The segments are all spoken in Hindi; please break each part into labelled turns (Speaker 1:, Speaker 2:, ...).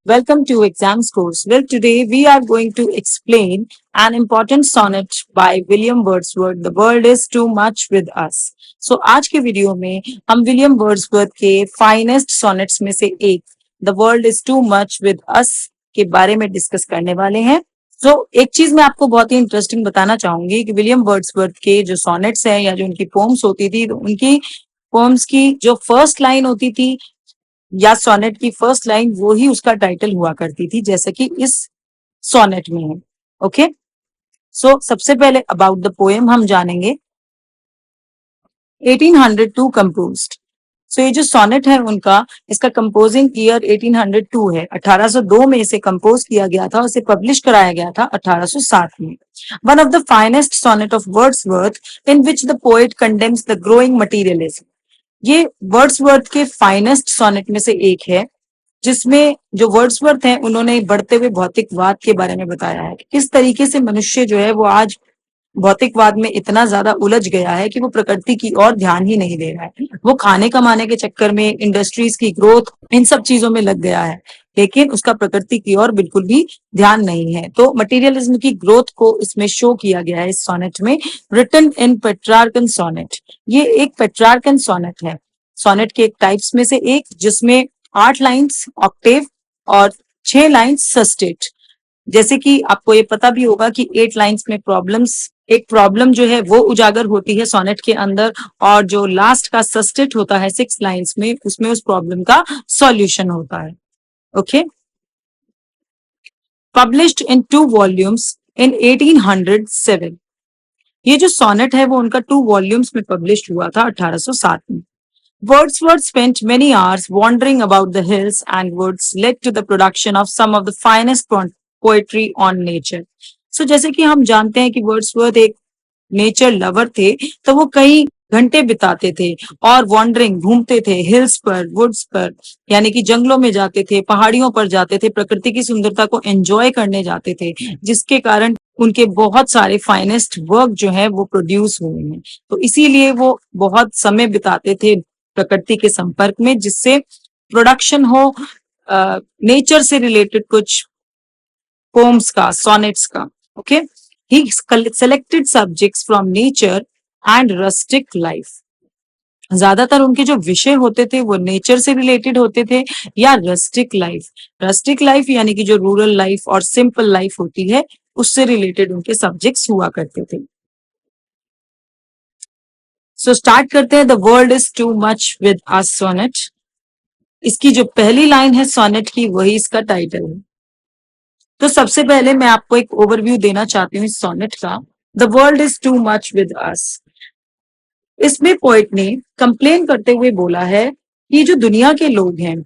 Speaker 1: Welcome to Exams Course. Well, today we are going to explain an important sonnet by William Wordsworth. The world is too much with us. So आज के वीडियो में हम विलियम वर्ड्सवर्थ के फाइनेस्ट सॉनेट्स में से एक the world is too much with अस के बारे में डिस्कस करने वाले हैं. एक चीज मैं आपको बहुत ही इंटरेस्टिंग बताना चाहूंगी कि विलियम वर्ड्सवर्थ के जो सॉनेट्स हैं या जो उनकी पोम्स होती थी, तो उनकी पोम्स की जो फर्स्ट लाइन होती थी या सोनेट की फर्स्ट लाइन वो ही उसका टाइटल हुआ करती थी, जैसे कि इस सोनेट में है. ओके, सबसे पहले अबाउट द पोएम हम जानेंगे. 1802 कंपोज्ड. ये जो सोनेट है उनका, इसका कंपोजिंग ईयर 1802 है. 1802 में इसे कंपोज किया गया था और इसे पब्लिश कराया गया था 1807 में. One of the finest sonnet of Wordsworth in which the poet condemns the growing materialism. ये वर्ड्सवर्थ के फाइनेस्ट सोनेट में से एक है, जिसमें जो वर्ड्सवर्थ हैं उन्होंने बढ़ते हुए भौतिकवाद के बारे में बताया है कि किस तरीके से मनुष्य जो है वो आज भौतिकवाद में इतना ज्यादा उलझ गया है कि वो प्रकृति की ओर ध्यान ही नहीं दे रहा है. वो खाने कमाने के चक्कर में, इंडस्ट्रीज की ग्रोथ, इन सब चीजों में लग गया है, लेकिन उसका प्रकृति की ओर बिल्कुल भी ध्यान नहीं है. तो मटेरियलिज्म की ग्रोथ को इसमें शो किया गया है इस सोनेट में. Written in Petrarchan sonnet. ये एक पेट्रार्कन सोनेट है, सोनेट के एक टाइप्स में से एक, जिसमें 8 लाइन्स ऑक्टेव और 6 लाइन्स सस्टेट. जैसे कि आपको ये पता भी होगा कि 8 लाइन्स में एक प्रॉब्लम जो है वो उजागर होती है सोनेट के अंदर, और जो लास्ट का सस्टेट होता है 6 लाइन्स में, उसमें उस प्रॉब्लम का सॉल्यूशन होता है. ओके, पब्लिश्ड इन 2 वॉल्यूम्स इन 1807. ये जो सोनेट है वो उनका 2 वॉल्यूम्स में पब्लिश हुआ था 1807 में. Wordsworth spent many hours wandering about the hills and woods led to the production of some of the finest poetry on nature. जैसे कि हम जानते हैं कि वर्ड्सवर्थ एक नेचर लवर थे, तो वो कई घंटे बिताते थे और वॉन्डरिंग, घूमते थे हिल्स पर, वुड्स पर, यानी कि जंगलों में जाते थे, पहाड़ियों पर जाते थे, प्रकृति की सुंदरता को एंजॉय करने जाते थे, जिसके कारण उनके बहुत सारे फाइनेस्ट वर्क जो है वो प्रोड्यूस हुए हैं. तो इसीलिए वो बहुत समय बिताते थे प्रकृति के संपर्क में, जिससे प्रोडक्शन हो नेचर से रिलेटेड कुछ पोम्स का, सोनेट्स का. Okay, he selected subjects from nature and rustic life. ज्यादातर उनके जो विषय होते थे वो नेचर से रिलेटेड होते थे या रस्टिक लाइफ. रस्टिक लाइफ यानी कि जो रूरल लाइफ और सिंपल लाइफ होती है, उससे रिलेटेड उनके सब्जेक्ट्स हुआ करते थे. स्टार्ट करते हैं. The world is too much with us sonnet. इसकी जो पहली लाइन है सोनेट की, वही इसका टाइटल है. तो सबसे पहले मैं आपको एक ओवरव्यू देना चाहती हूँ इस सोनेट का. The world is too much with अस. इसमें पोएट ने कंप्लेन करते हुए बोला है कि जो दुनिया के लोग हैं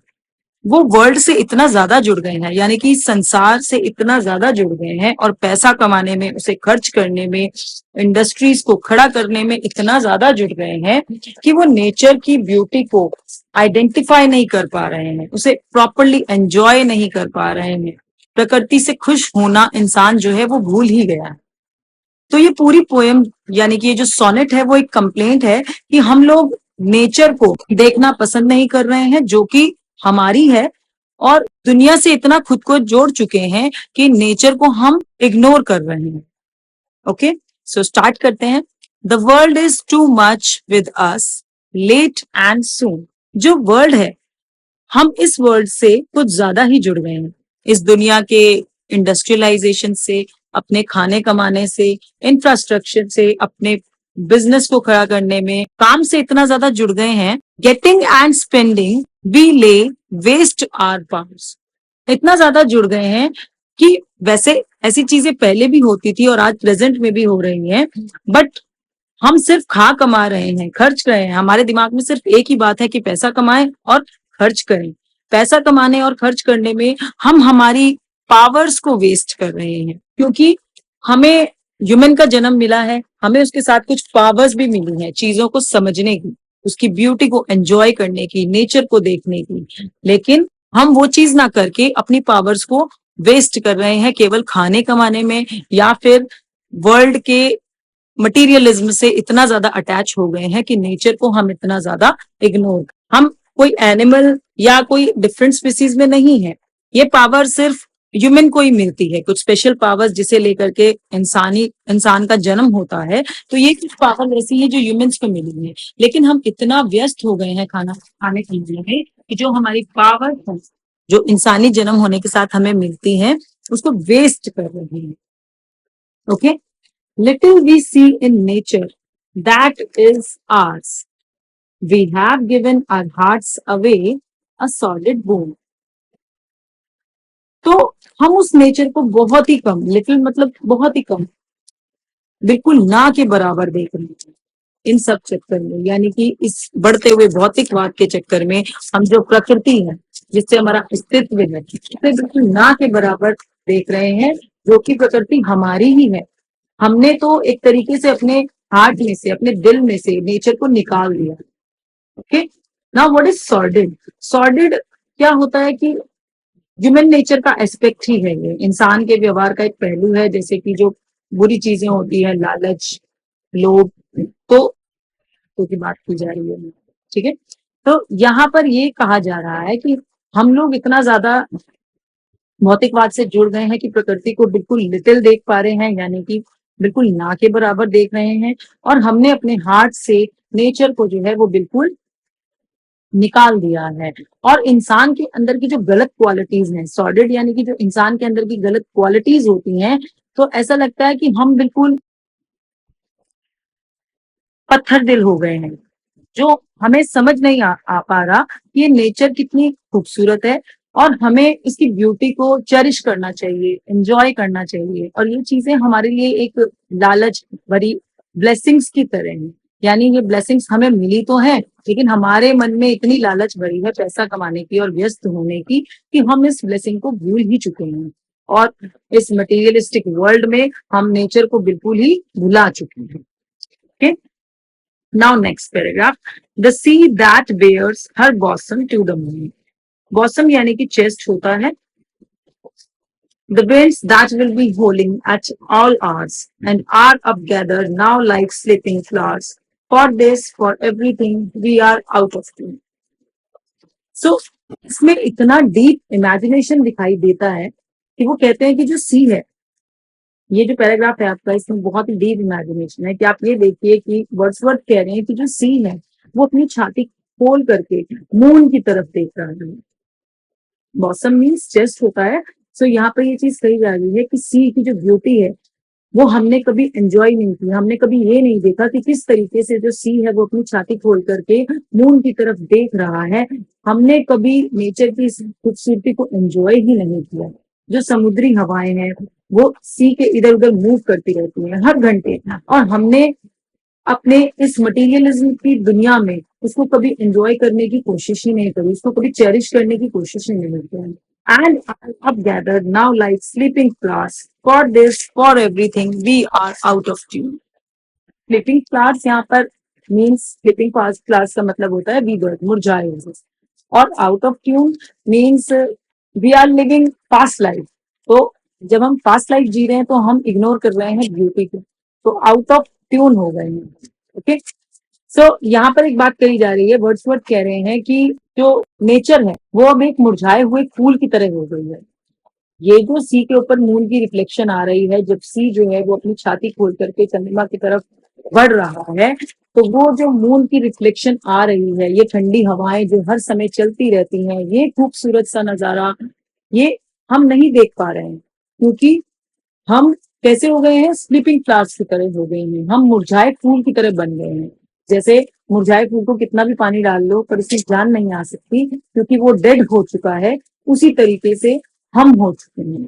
Speaker 1: वो वर्ल्ड से इतना ज्यादा जुड़ गए हैं, यानी कि संसार से इतना ज्यादा जुड़ गए हैं और पैसा कमाने में, उसे खर्च करने में, इंडस्ट्रीज को खड़ा करने में इतना ज्यादा जुड़ गए हैं कि वो नेचर की ब्यूटी को आइडेंटिफाई नहीं कर पा रहे हैं, उसे प्रॉपरली एंजॉय नहीं कर पा रहे हैं. प्रकृति से खुश होना इंसान जो है वो भूल ही गया है. तो ये पूरी पोएम, यानी कि ये जो सोनेट है वो एक कंप्लेंट है कि हम लोग नेचर को देखना पसंद नहीं कर रहे हैं, जो कि हमारी है, और दुनिया से इतना खुद को जोड़ चुके हैं कि नेचर को हम इग्नोर कर रहे हैं. ओके, स्टार्ट करते हैं. The world is too much with us late and soon. जो वर्ल्ड है, हम इस वर्ल्ड से कुछ ज्यादा ही जुड़ गए हैं. इस दुनिया के इंडस्ट्रियलाइजेशन से, अपने खाने कमाने से, इंफ्रास्ट्रक्चर से, अपने बिजनेस को खड़ा करने में, काम से इतना ज्यादा जुड़ गए हैं. Getting and spending we lay waste our powers. इतना ज्यादा जुड़ गए हैं कि वैसे ऐसी चीजें पहले भी होती थी और आज प्रेजेंट में भी हो रही हैं, बट हम सिर्फ खा कमा रहे हैं, खर्च रहे हैं. हमारे दिमाग में सिर्फ एक ही बात है कि पैसा कमाएं और खर्च करें. पैसा कमाने और खर्च करने में हम हमारी पावर्स को वेस्ट कर रहे हैं, क्योंकि हमें ह्यूमन का जन्म मिला है, हमें उसके साथ कुछ पावर्स भी मिली हैं, चीजों को समझने की, उसकी ब्यूटी को एंजॉय करने की, नेचर को देखने की. लेकिन हम वो चीज ना करके अपनी पावर्स को वेस्ट कर रहे हैं केवल खाने कमाने में, या फिर वर्ल्ड के मटीरियलिज्म से इतना ज्यादा अटैच हो गए हैं कि नेचर को हम इतना ज्यादा इग्नोर. हम कोई एनिमल या कोई डिफरेंट स्पीसीज में नहीं है, ये पावर सिर्फ ह्यूमन को ही मिलती है, कुछ स्पेशल पावर्स जिसे लेकर के इंसान का जन्म होता है। तो ये कुछ पावर ऐसी है जो ह्यूमंस को मिली है, लेकिन हम इतना व्यस्त हो गए हैं खाना खाने पीने में कि जो हमारी पावर है, जो इंसानी जन्म होने के साथ हमें मिलती है, उसको वेस्ट कर रहे हैं। Okay, little we see in nature that is ours, we have given our hearts away a solid bone। तो हम उस नेचर को बहुत ही कम, लिटिल मतलब बहुत ही कम, बिल्कुल ना के बराबर देख रहे हैं इन सब चक्कर में। यानी कि इस बढ़ते हुए भौतिकवाद के चक्कर में हम जो प्रकृति है, जिससे हमारा अस्तित्व है, उसे बिल्कुल ना के बराबर देख रहे हैं, जो कि प्रकृति हमारी ही है। हमने तो एक तरीके से अपने हार्ट में से, अपने दिल में से नेचर को निकाल दिया। Okay, now what is sordid? Sordid क्या होता है कि ह्यूमन नेचर का एस्पेक्ट ही है, ये इंसान के व्यवहार का एक पहलू है। जैसे कि जो बुरी चीजें होती है, लालच, लोभ, तो की बात की जा रही है, ठीक है। तो यहाँ पर ये कहा जा रहा है कि हम लोग इतना ज्यादा भौतिकवाद से जुड़ गए हैं कि प्रकृति को बिल्कुल लिटिल देख पा रहे हैं, यानी कि बिल्कुल ना के बराबर देख रहे हैं, और हमने अपने हार्ट से नेचर को जो है वो बिल्कुल निकाल दिया है। और इंसान के अंदर की जो गलत क्वालिटीज हैं, सॉर्डेड यानी कि जो इंसान के अंदर की गलत क्वालिटीज होती हैं, तो ऐसा लगता है कि हम बिल्कुल पत्थर दिल हो गए हैं, जो हमें समझ नहीं आ पा रहा कि ये नेचर कितनी खूबसूरत है और हमें इसकी ब्यूटी को चेरिश करना चाहिए, एंजॉय करना चाहिए। और ये चीजें हमारे लिए एक लालच भरी ब्लेसिंग्स की तरह हैं। यानी ये ब्लेसिंग्स हमें मिली तो है, लेकिन हमारे मन में इतनी लालच भरी है पैसा कमाने की और व्यस्त होने की, कि हम इस ब्लेसिंग को भूल ही चुके हैं, और इस मटेरियलिस्टिक वर्ल्ड में हम नेचर को बिल्कुल ही भुला चुके हैं। Okay, now next paragraph, the sea that bares her bosom to the moon. Bosom यानी कि चेस्ट होता है। The winds that will be howling at all hours and are upgathered now like sleeping flowers. For this, for everything, we are out of tune. So, इसमें इतना डीप इमेजिनेशन दिखाई देता है कि वो कहते हैं कि जो सी है, ये जो पैराग्राफ है आपका, इसमें बहुत ही डीप इमेजिनेशन है। कि आप ये देखिए कि वर्ड्सवर्थ कह रहे हैं कि जो सी है वो अपनी छाती खोल करके मून की तरफ देख रहा है। बॉसम मीन्स चेस्ट होता है। सो यहाँ पर ये चीज कही जा रही है कि सी की जो ब्यूटी है वो हमने कभी एंजॉय नहीं की। हमने कभी ये नहीं देखा कि किस तरीके से जो सी है वो अपनी छाती खोल करके मून की तरफ देख रहा है। हमने कभी नेचर की इस खूबसूरती को एंजॉय ही नहीं किया। जो समुद्री हवाएं हैं वो सी के इधर उधर मूव करती रहती हैं हर घंटे, और हमने अपने इस मटेरियलिज्म की दुनिया में उसको कभी एंजॉय करने की कोशिश ही नहीं करी, उसको कभी चेरिश करने की कोशिश ही नहीं की। And are up gathered now like sleeping flowers. For this, for everything, we are out of tune. Sleeping flowers यहाँ पर means sleeping flowers का मतलब होता है withered, मुरझाए हुए, और out of tune means we are living past life. तो जब हम past life जी रहे हैं तो हम इग्नोर कर रहे हैं ब्यूटी को, तो out of tune हो गए हैं। ओके, सो यहाँ पर एक बात कही जा रही है, वर्ड्सवर्थ कह रहे हैं कि जो नेचर है वो अब एक मुरझाए हुए फूल की तरह हो गई है। ये जो सी के ऊपर मून की रिफ्लेक्शन आ रही है, जब सी जो है वो अपनी छाती खोल करके चंद्रमा की तरफ बढ़ रहा है, तो वो जो मून की रिफ्लेक्शन आ रही है, ये ठंडी हवाएं जो हर समय चलती रहती हैं, ये खूबसूरत सा नजारा, ये हम नहीं देख पा रहे हैं, क्योंकि हम कैसे हो गए हैं, स्लीपिंग फ्लावर्स की तरह हो गए हैं, हम मुरझाए फूल की तरह बन गए हैं। जैसे मुरझाए फूल को कितना भी पानी डाल लो पर उसकी जान नहीं आ सकती, क्योंकि वो डेड हो चुका है। उसी तरीके से हम हो चुके हैं,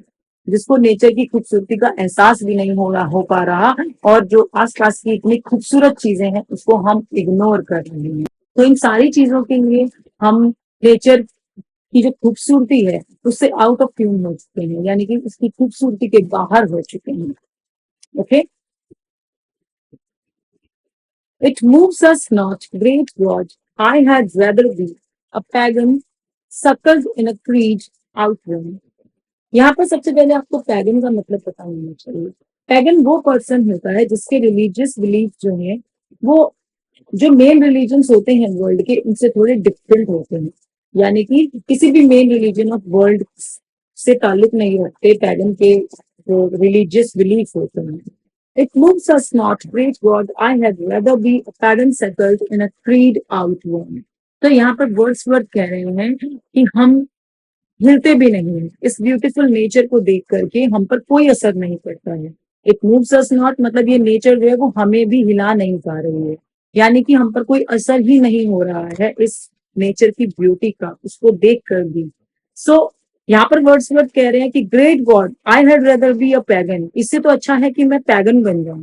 Speaker 1: जिसको नेचर की खूबसूरती का एहसास भी नहीं हो पा रहा, और जो आसपास की इतनी खूबसूरत चीजें हैं उसको हम इग्नोर कर रहे हैं। तो इन सारी चीजों के लिए हम नेचर की जो खूबसूरती है उससे आउट ऑफ ट्यून हो चुके हैं, यानी कि उसकी खूबसूरती के बाहर हो चुके हैं। Okay, it moves us not, great God, I had rather be a pagan suckled in a creed outrun। यहाँ पर सबसे पहले आपको पैगन का मतलब पता होना चाहिए। पैगन वो पर्सन होता है जिसके रिलीजियस बिलीफ जो है वो जो मेन रिलीजन्स होते हैं वर्ल्ड के, उनसे थोड़े डिफरेंट होते हैं। यानी कि किसी भी मेन रिलीजन ऑफ वर्ल्ड से ताल्लुक नहीं रखते, पैगन के जो रिलीजियस बिलीफ होते हैं. It moves us not, great God, I had rather be a pagan settled in a creed out one. तो यहाँ पर वर्ड्सवर्थ कह रहे हैं कि हम हिलते भी नहीं है, इस ब्यूटीफुल नेचर को देख करके हम पर कोई असर नहीं पड़ता है. इट मूव्स अस नॉट मतलब ये नेचर जो है वो हमें भी हिला नहीं पा रही है, यानी कि हम पर कोई असर ही नहीं हो रहा है इस नेचर की ब्यूटी का, उसको देख कर भी. सो यहाँ पर वर्ड्सवर्थ कह रहे हैं कि great God I had rather be a pagan, इससे तो अच्छा है कि मैं पैगन बन जाऊं.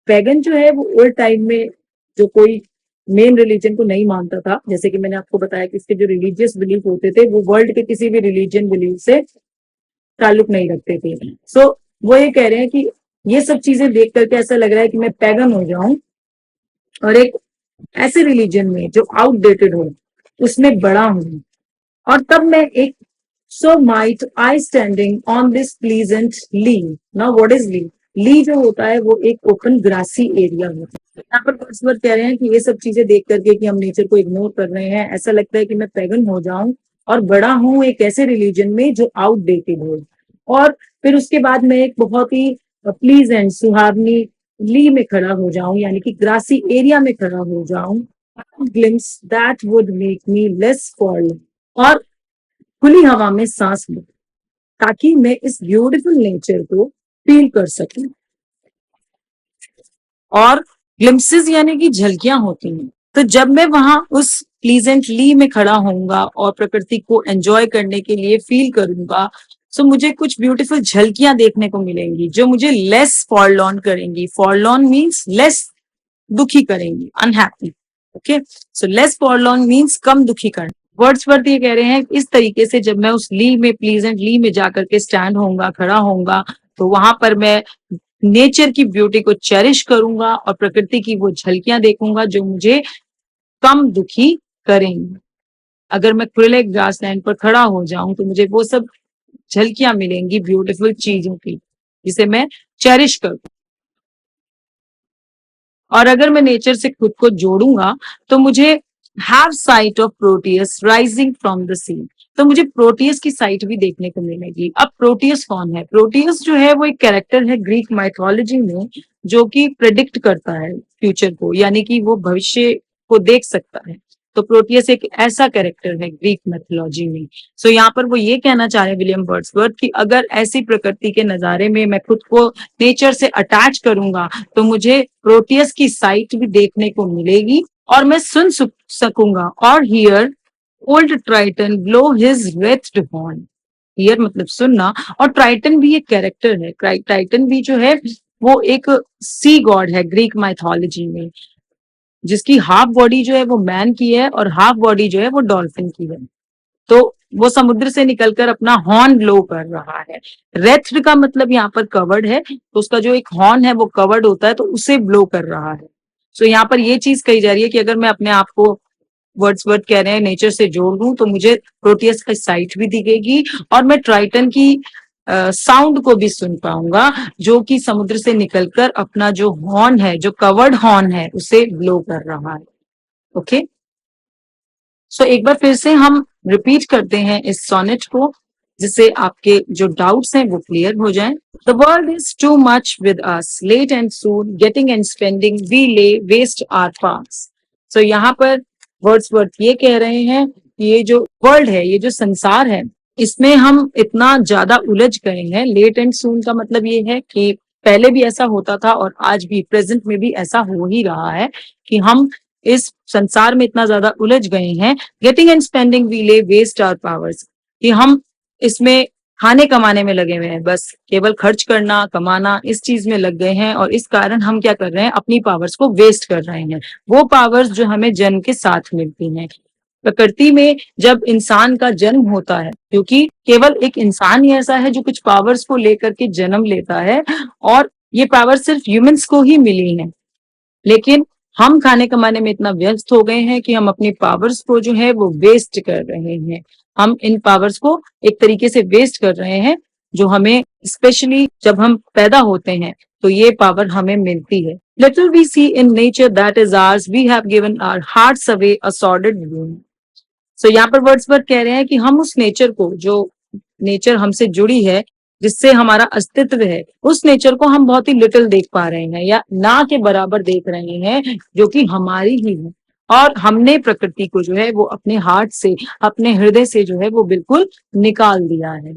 Speaker 1: पैगन जो है वो ओल्ड टाइम में जो कोई मेन रिलीजन को नहीं मानता था, जैसे कि मैंने आपको बताया कि इसके जो रिलीजियस बिलीफ होते थे वो वर्ल्ड के किसी भी रिलीजन बिलीफ से ताल्लुक नहीं रखते थे. सो वो ये कह रहे हैं कि ये सब चीजें देख करके ऐसा लग रहा है कि मैं पैगन हो जाऊं और एक ऐसे रिलीजन में जो आउटडेटेड हो उसमें बड़ा हूं, और तब मैं एक so might I standing on this pleasant lea. Now what is lea? Lea जो होता है वो एक ओपन ग्रासी एरिया होता है. यहाँ पर वर्ड्सवर्थ कह रहे हैं कि ये सब चीजें देख करके कि हम नेचर को इग्नोर कर रहे हैं, ऐसा लगता है कि मैं पैगन हो जाऊं और बड़ा हूं एक ऐसे रिलीजन में जो आउटडेटेड हो. और फिर उसके बाद मैं एक बहुत ही प्लीजेंट सुहावनी ली में खड़ा हो जाऊं, यानी कि ग्रासी एरिया में खड़ा हो जाऊं. Glimpse that would make me less fall, और खुली हवा में सांस लूं ताकि मैं इस ब्यूटीफुल नेचर को फील कर सकूं. और ग्लिम्सेस यानी कि झलकियां होती हैं, तो जब मैं वहां उस प्लीजेंटली में खड़ा होऊंगा और प्रकृति को एंजॉय करने के लिए फील करूंगा, सो मुझे कुछ ब्यूटीफुल झलकियां देखने को मिलेंगी जो मुझे लेस फॉरलॉन करेंगी. फॉरलॉन मीन्स लेस दुखी करेंगी, unhappy. Okay, so less फॉरलॉन means कम दुखी करना. वर्ड्सवर्थ ये कह रहे हैं इस तरीके से जब मैं उस ली में प्लीजेंट ली में जाकर के स्टैंड होऊंगा, खड़ा होऊंगा, तो वहां पर मैं नेचर की ब्यूटी को चेरिश करूंगा और प्रकृति की वो झलकियां देखूंगा जो मुझे कम दुखी करेंगी. अगर मैं खुले ग्रास लैंड पर खड़ा हो जाऊं तो मुझे वो सब झलकियां मिलेंगी ब्यूटीफुल चीजों की जिसे मैं चेरिश करूं. और अगर मैं नेचर से खुद को जोड़ूंगा तो मुझे have sight of Proteus rising from the sea, तो मुझे प्रोटियस की साइट भी देखने को मिलेगी. अब प्रोटियस कौन है? प्रोटियस जो है वो एक कैरेक्टर है ग्रीक माइथोलॉजी में जो कि प्रेडिक्ट करता है फ्यूचर को, यानी कि वो भविष्य को देख सकता है. तो प्रोटियस एक ऐसा कैरेक्टर है ग्रीक मैथोलॉजी में. सो यहाँ पर वो ये कहना चाह रहे हैं विलियम वर्ड्सवर्थ कि अगर ऐसी प्रकृति के नजारे में मैं खुद को नेचर से अटैच करूंगा तो मुझे प्रोटियस की साइट भी देखने को मिलेगी और मैं सुन सकूंगा. और hear old Triton blow his wreathed horn. Hear मतलब सुनना, और ट्राइटन भी एक कैरेक्टर है. ट्राइटन भी जो है वो एक सी गॉड है ग्रीक माइथोलॉजी में, जिसकी हाफ बॉडी जो है वो मैन की है और हाफ बॉडी जो है वो डॉल्फिन की है. तो वो समुद्र से निकलकर अपना हॉर्न ब्लो कर रहा है. रेथ्ड का मतलब यहाँ पर कवर्ड है, तो उसका जो एक हॉर्न है वो कवर्ड होता है, तो उसे ब्लो कर रहा है. सो यहाँ पर ये चीज कही जा रही है कि अगर मैं अपने आप को वर्ड्सवर्थ कह रहे हैं नेचर से जोड़ दूं तो मुझे प्रोटियस का साइट भी दिखेगी और मैं ट्राइटन की साउंड को भी सुन पाऊंगा जो कि समुद्र से निकलकर अपना जो हॉर्न है, जो कवर्ड हॉर्न है, उसे ब्लो कर रहा है. ओके, सो एक बार फिर से हम रिपीट करते हैं इस सोनेट को जिससे आपके जो डाउट्स हैं वो क्लियर हो जाएं. The world is too much with us, late and soon getting and spending we lay waste our powers. So यहाँ पर वर्ड्सवर्थ ये कह रहे हैं कि ये जो वर्ल्ड है, ये जो संसार है, इसमें हम इतना ज्यादा उलझ गए हैं. लेट एंड सून का मतलब ये है कि पहले भी ऐसा होता था और आज भी प्रेजेंट में भी ऐसा हो ही रहा है कि हम इस संसार में इतना ज्यादा उलझ गए हैं. Getting and spending we lay waste our powers, कि हम इसमें खाने कमाने में लगे हुए हैं, बस केवल खर्च करना कमाना इस चीज में लग गए हैं, और इस कारण हम क्या कर रहे हैं, अपनी पावर्स को वेस्ट कर रहे हैं. वो पावर्स जो हमें जन्म के साथ मिलती हैं. प्रकृति में जब इंसान का जन्म होता है, क्योंकि केवल एक इंसान ही ऐसा है जो कुछ पावर्स को लेकर के जन्म लेता है, और ये पावर सिर्फ ह्यूमंस को ही मिली है. लेकिन हम खाने कमाने में इतना व्यस्त हो गए हैं कि हम अपनी पावर्स को जो है वो वेस्ट कर रहे हैं. हम इन पावर्स को एक तरीके से वेस्ट कर रहे हैं जो हमें, स्पेशली जब हम पैदा होते हैं तो ये पावर हमें मिलती है. Little we see in nature that is ours, we have given our hearts away a sordid wound. So यहाँ पर वर्ड्सवर्थ कह रहे हैं कि हम उस नेचर को जो नेचर हमसे जुड़ी है, जिससे हमारा अस्तित्व है, उस नेचर को हम बहुत ही लिटिल देख पा रहे हैं या ना के बराबर देख रहे हैं, जो कि हमारी ही है। और हमने प्रकृति को जो है वो अपने हार्ट से, अपने हृदय से जो है वो बिल्कुल निकाल दिया है।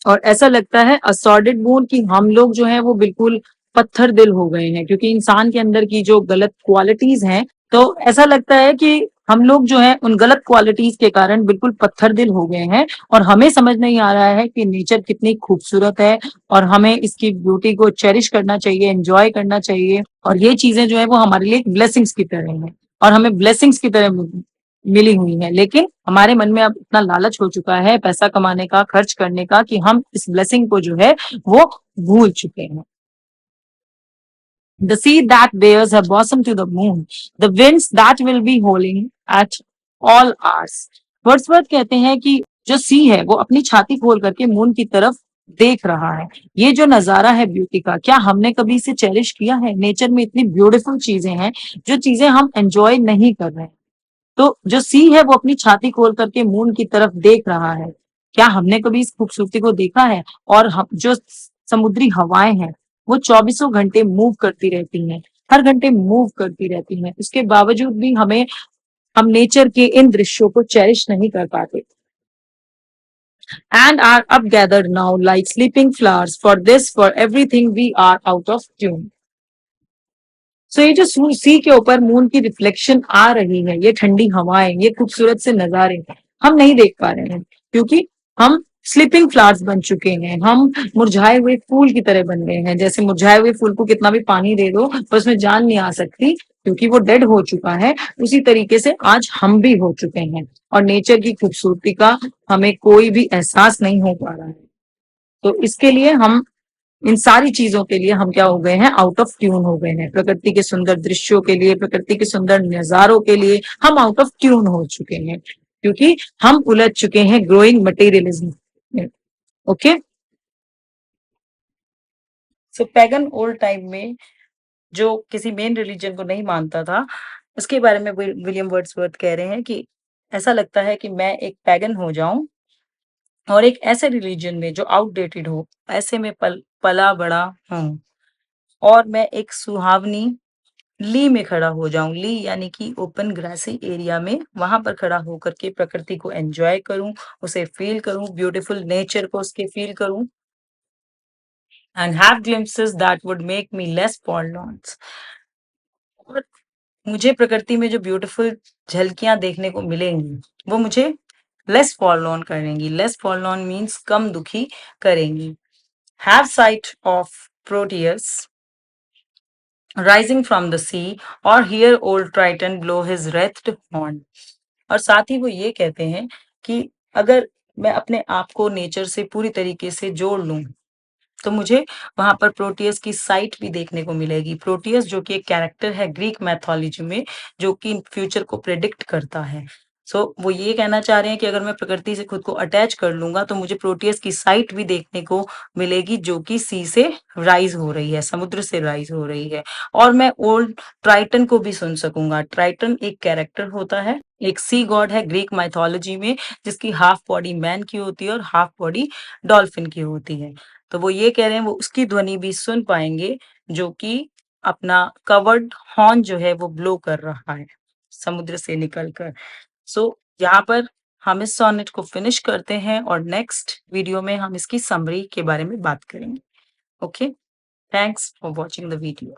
Speaker 1: और ऐसा लगता है असॉर्डेड मून कि हम लोग जो है वो बिल्कुल पत्थर दिल हो गए हैं, क्योंकि इंसान के अंदर की जो गलत क्वालिटीज हैं, तो ऐसा लगता है कि हम लोग जो है उन गलत क्वालिटीज के कारण बिल्कुल पत्थर दिल हो गए हैं। और हमें समझ नहीं आ रहा है कि नेचर कितनी खूबसूरत है और हमें इसकी ब्यूटी को चेरिश करना चाहिए, एंजॉय करना चाहिए। और ये चीजें जो है वो हमारे लिए ब्लेसिंग्स की तरह हैं और हमें ब्लेसिंग्स की तरह मिली हुई है। लेकिन हमारे मन में अब इतना लालच हो चुका है पैसा कमाने का, खर्च करने का, कि हम इस ब्लेसिंग को जो है वो भूल चुके हैं। The seed that bears her bosom to the moon, the winds that will be howling at all hours. Wordsworth कहते हैं कि जो सी है वो अपनी छाती खोल करके मून की तरफ देख रहा है। ये जो नजारा है ब्यूटी का, क्या हमने कभी इसे चेरिश किया है? नेचर में इतनी ब्यूटीफुल चीजें हैं जो चीजें हम एंजॉय नहीं कर रहे हैं। तो जो सी है वो अपनी छाती खोल करके मून की तरफ देख रहा है। क्या हमने कभी इस खूबसूरती को देखा है? और हम जो समुद्री हवाएं हैं वो चौबीसों घंटे मूव करती रहती हैं, हर घंटे मूव करती रहती हैं, उसके बावजूद भी हम नेचर के इन दृश्यों को चेरिश नहीं कर पाते। And are up gathered now like sleeping flowers, for this for everything we are out of tune. सो ये जो सी के ऊपर मून की रिफ्लेक्शन आ रही है, ये ठंडी हवाएं, ये खूबसूरत से नजारे हम नहीं देख पा रहे हैं, क्योंकि हम स्लीपिंग फ्लावर्स बन चुके हैं। हम मुरझाए हुए फूल की तरह बन गए हैं। जैसे मुरझाए हुए फूल को कितना भी पानी दे दो पर उसमें जान नहीं आ सकती, क्योंकि वो डेड हो चुका है। उसी तरीके से आज हम भी हो चुके हैं और नेचर की खूबसूरती का हमें कोई भी एहसास नहीं हो पा रहा है। तो इसके लिए हम, इन सारी चीजों के लिए हम क्या हो गए हैं? आउट ऑफ ट्यून हो गए हैं। प्रकृति के सुंदर दृश्यों के लिए, प्रकृति के सुंदर नजारों के लिए हम आउट ऑफ ट्यून हो चुके हैं, क्योंकि हम उलझ चुके हैं ग्रोइंग मटेरियलिज्म में। ओके, सो पैगन ओल्ड टाइम में जो किसी मेन रिलीजन को नहीं मानता था, उसके बारे में विलियम वर्ड्सवर्थ कह रहे हैं कि ऐसा लगता है कि मैं एक पैगन हो जाऊं और एक ऐसे रिलीजन में जो आउटडेटेड हो, ऐसे में पला बड़ा हूं, और मैं एक सुहावनी ली में खड़ा हो जाऊं। ली यानी कि ओपन ग्रासी एरिया में, वहां पर खड़ा होकर के प्रकृति को एंजॉय करूं, उसे फील करूं, ब्यूटीफुल नेचर को उसके फील करूं, and have glimpses that would make me less forlorn. और मुझे प्रकृति में जो ब्यूटीफुल झलकियां देखने को मिलेंगी वो मुझे लेस फॉरलॉर्न करेंगी। लेस फॉरलॉर्न मीन्स कम दुखी करेंगी। Have sight of Proteus rising from the sea, or hear old Triton blow his wreathed horn. और साथ ही वो ये कहते हैं कि अगर मैं अपने आप को नेचर से पूरी तरीके से जोड़ लूं तो मुझे वहां पर प्रोटियस की साइट भी देखने को मिलेगी। प्रोटियस जो कि एक कैरेक्टर है ग्रीक मैथोलॉजी में, जो कि फ्यूचर को प्रेडिक्ट करता है। सो वो ये कहना चाह रहे हैं कि अगर मैं प्रकृति से खुद को अटैच कर लूंगा तो मुझे प्रोटियस की साइट भी देखने को मिलेगी, जो कि सी से राइज हो रही है, समुद्र से राइज हो रही है। और मैं ओल्ड ट्राइटन को भी सुन सकूंगा। ट्राइटन एक कैरेक्टर होता है, एक सी गॉड है ग्रीक माइथोलॉजी में, जिसकी हाफ बॉडी मैन की होती है और हाफ बॉडी डॉल्फिन की होती है। तो वो ये कह रहे हैं वो उसकी ध्वनि भी सुन पाएंगे, जो कि अपना कवर्ड हॉर्न जो है वो ब्लो कर रहा है समुद्र से निकलकर। सो यहाँ पर हम इस सोनेट को फिनिश करते हैं और नेक्स्ट वीडियो में हम इसकी समरी के बारे में बात करेंगे। Okay, thanks for watching the video.